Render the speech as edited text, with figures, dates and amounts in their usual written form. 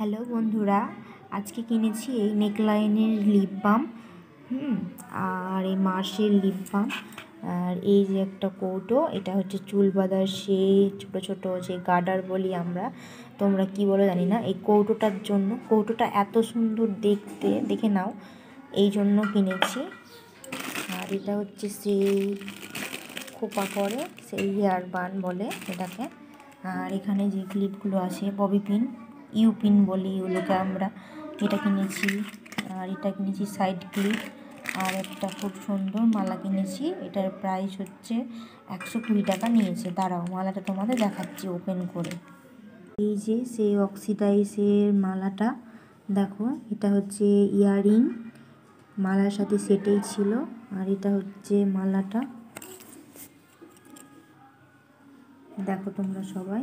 Hello বন্ধুরা, আজকে কিনেছি এই নেকলাইনের লিপ বাম আর এই মার্সের লিপ বাম। আর এই যে একটা কৌটো, এটা হচ্ছে চুল বাঁধার সেই ছোট ছোট যে গার্ডার বলি আমরা, তোমরা কি বলো জানি না। এই কৌটোটার জন্য, কৌটোটা এত সুন্দর দেখতে, দেখে নাও, এই জন্য কিনেছি। আর এটা হচ্ছে সেই খোপা করে, সেই হেয়ার বান বলে এটাকে। আর এখানে যে ক্লিপগুলো আছে, ববি পিন, ইউ পিন বলি এগুলোকে আমরা, এটা কিনেছি। আর এটা কিনেছি সাইড ক্লিপ। আর একটা খুব সুন্দর মালা কিনেছি, এটার প্রাইস হচ্ছে 120 টাকা নিয়েছে। দাঁড়াও, মালাটা তোমাদের দেখাচ্ছি ওপেন করে। এই যে সেই অক্সিডাইজের মালাটা, দেখো, এটা হচ্ছে ইয়াররিং, মালার সাথে সেটেই ছিল। আর এটা হচ্ছে মালাটা, দেখো তোমরা সবাই।